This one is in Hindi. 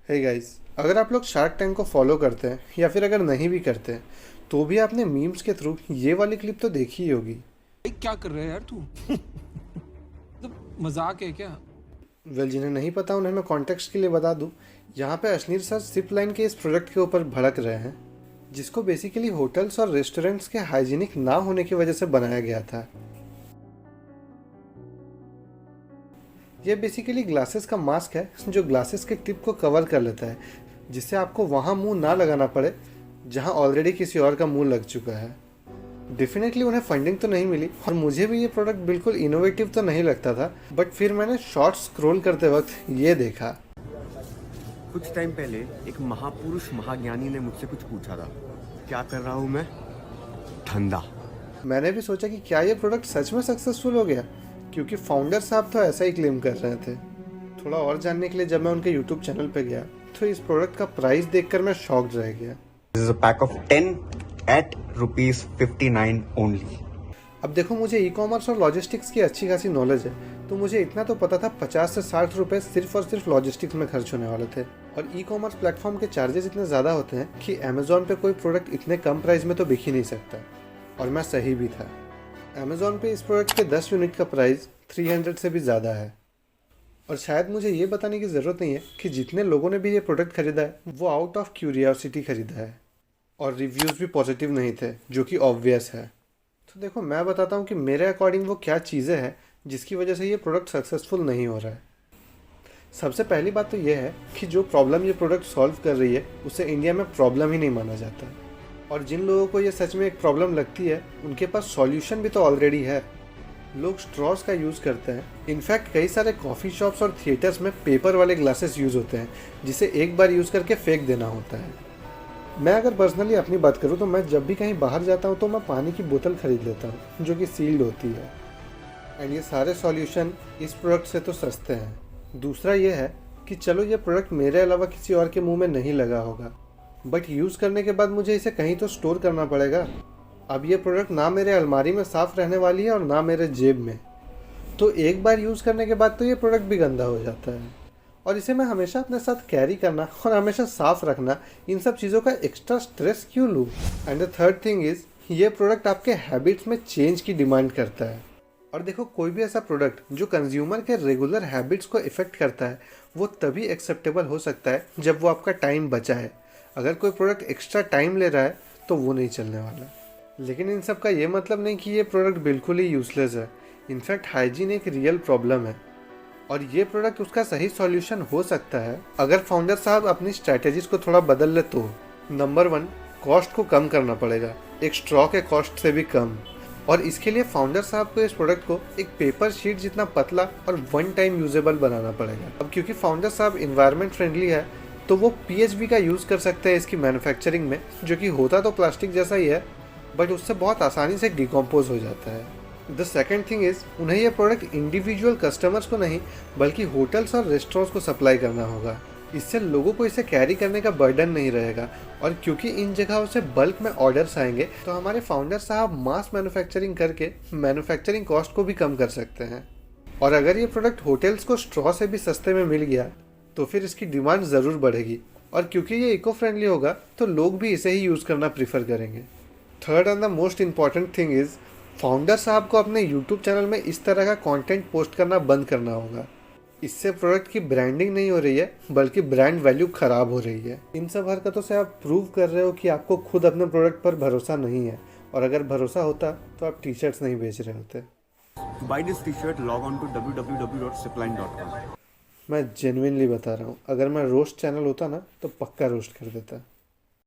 हे गाइस, अगर आप लोग शार्क टैंक को फॉलो करते हैं या फिर अगर नहीं भी करते हैं तो भी आपने मीम्स के थ्रू ये वाली क्लिप तो देखी ही होगी। क्या कर रहा है यार तू? मतलब मजाक है क्या? वेल, जिन्हें नहीं पता उन्हें मैं कॉन्टेक्स्ट के लिए बता दूं। यहाँ पे अश्नीर सर सिप लाइन के इस प्रोडक्ट के ऊपर भड़क रहे हैं, जिसको बेसिकली होटल्स और रेस्टोरेंट्स के हाइजीनिक ना होने की वजह से बनाया गया था। ये बेसिकली ग्लासेस का मास्क है जो ग्लासेस के टिप को कवर कर लेता है, जिससे आपको वहाँ मुंह ना लगाना पड़े जहाँ ऑलरेडी किसी और का मुंह लग चुका है। डेफिनेटली उन्हें फंडिंग तो नहीं मिली और मुझे भी ये प्रोडक्ट बिल्कुल इनोवेटिव तो नहीं लगता था, बट फिर मैंने शॉर्ट्स स्क्रॉल करते वक्त ये देखा। कुछ टाइम पहले एक महापुरुष महाज्ञानी ने मुझसे कुछ पूछा था, क्या कर रहा हूँ मैं? धंधा। मैंने भी सोचा कि क्या ये प्रोडक्ट सच में सक्सेसफुल हो गया, क्योंकि फाउंडर साहब तो ऐसा ही क्लेम कर रहे थे। थोड़ा और जानने के लिए जब मैं उनके यूट्यूब चैनल पे गया तो इस प्रोडक्ट का प्राइस देखकर मैं शॉक्ड रह गया। This is a pack of 10 at rupees 59 only. अब देखो, मुझे ई कॉमर्स और लॉजिस्टिक्स की अच्छी खासी नॉलेज है, तो मुझे इतना तो पता था 50 से 60 रुपए सिर्फ और सिर्फ लॉजिस्टिक्स में खर्च होने वाले थे। और ई कॉमर्स प्लेटफॉर्म के चार्जेस इतने ज़्यादा होते हैं कि अमेजोन पे कोई प्रोडक्ट इतने कम प्राइस में तो बिक ही नहीं सकता। और मैं सही भी था। अमेजोन पे इस प्रोडक्ट के 10 यूनिट का प्राइस 300 से भी ज़्यादा है। और शायद मुझे ये बताने की ज़रूरत नहीं है कि जितने लोगों ने भी ये प्रोडक्ट खरीदा है वो आउट ऑफ क्यूरियोसिटी खरीदा है, और रिव्यूज़ भी पॉजिटिव नहीं थे, जो कि ऑब्वियस है। तो देखो, मैं बताता हूँ कि मेरे अकॉर्डिंग वो क्या चीज़ें हैं जिसकी वजह से ये प्रोडक्ट सक्सेसफुल नहीं हो रहा है। सबसे पहली बात तो ये है कि जो प्रॉब्लम ये प्रोडक्ट सॉल्व कर रही है उसे इंडिया में प्रॉब्लम ही नहीं माना जाता। और जिन लोगों को ये सच में एक प्रॉब्लम लगती है उनके पास सॉल्यूशन भी तो ऑलरेडी है। लोग स्ट्रॉस का यूज़ करते हैं। इनफैक्ट कई सारे कॉफ़ी शॉप्स और थिएटर्स में पेपर वाले ग्लासेस यूज़ होते हैं, जिसे एक बार यूज़ करके फेंक देना होता है। मैं अगर पर्सनली अपनी बात करूँ तो मैं जब भी कहीं बाहर जाता हूँ तो मैं पानी की बोतल खरीद लेता हूँ जो कि सील्ड होती है। एंड ये सारे सॉल्यूशन इस प्रोडक्ट से तो सस्ते हैं। दूसरा ये है कि चलो, ये प्रोडक्ट मेरे अलावा किसी और के मुंह में नहीं लगा होगा, बट यूज़ करने के बाद मुझे इसे कहीं तो स्टोर करना पड़ेगा। अब ये प्रोडक्ट ना मेरे अलमारी में साफ़ रहने वाली है और ना मेरे जेब में। तो एक बार यूज़ करने के बाद तो ये प्रोडक्ट भी गंदा हो जाता है, और इसे मैं हमेशा अपने साथ कैरी करना और हमेशा साफ़ रखना, इन सब चीज़ों का एक्स्ट्रा स्ट्रेस क्यों लूँ। And the third thing is, ये प्रोडक्ट आपके हैबिट्स में चेंज की डिमांड करता है। और देखो, कोई भी ऐसा प्रोडक्ट जो कंज्यूमर के रेगुलर हैबिट्स को इफ़ेक्ट करता है वो तभी एक्सेप्टेबल हो सकता है जब वो आपका टाइम बचाए। अगर कोई प्रोडक्ट एक्स्ट्रा टाइम ले रहा है तो वो नहीं चलने वाला। लेकिन इन सब का ये मतलब नहीं कि ये प्रोडक्ट बिल्कुल ही यूज़लेस है। इनफैक्ट हाइजीन एक रियल प्रॉब्लम है, और ये प्रोडक्ट उसका सही सॉल्यूशन हो सकता है अगर फाउंडर साहब अपनी स्ट्रैटेजीज को थोड़ा बदल ले तो। नंबर 1, कॉस्ट को कम करना पड़ेगा, एक स्ट्रॉ के कॉस्ट से भी कम। और इसके लिए फाउंडर साहब को इस प्रोडक्ट को एक पेपर शीट जितना पतला और वन टाइम यूजेबल बनाना पड़ेगा। अब क्योंकि फाउंडर साहब इन्वायरमेंट फ्रेंडली है तो वो पीएचबी का यूज़ कर सकते हैं इसकी मैन्युफैक्चरिंग में, जो कि होता तो प्लास्टिक जैसा ही है, बट उससे बहुत आसानी से डिकम्पोज हो जाता है। द सेकेंड थिंग इज़, उन्हें यह प्रोडक्ट इंडिविजुअल कस्टमर्स को नहीं बल्कि होटल्स और रेस्टोरेंट्स को सप्लाई करना होगा। इससे लोगों को इसे कैरी करने का बर्डन नहीं रहेगा, और क्योंकि इन जगहों से बल्क में ऑर्डर्स आएंगे तो हमारे फाउंडर साहब मास मैन्युफैक्चरिंग करके मैन्युफैक्चरिंग कॉस्ट को भी कम कर सकते हैं। और अगर ये प्रोडक्ट होटल्स को स्ट्रॉ से भी सस्ते में मिल गया तो फिर इसकी डिमांड ज़रूर बढ़ेगी, और क्योंकि ये इको फ्रेंडली होगा तो लोग भी इसे ही यूज़ करना प्रीफर करेंगे। Third and the most important thing is, founder साहब को अपने यूट्यूब चैनल में इस तरह का कंटेंट पोस्ट करना बंद करना होगा। इससे प्रोडक्ट की ब्रांडिंग नहीं हो रही है बल्कि ब्रांड वैल्यू खराब हो रही है। इन सब हरकतों से आप प्रूव कर रहे हो कि आपको खुद अपने प्रोडक्ट पर भरोसा नहीं है, और अगर भरोसा होता तो आप टी शर्ट्स नहीं बेच रहे होते। To buy this t-shirt, log on to www.zipline.com. मैं जेन्युइनली बता रहा हूँ, अगर मैं रोस्ट चैनल होता ना तो पक्का रोस्ट कर देता।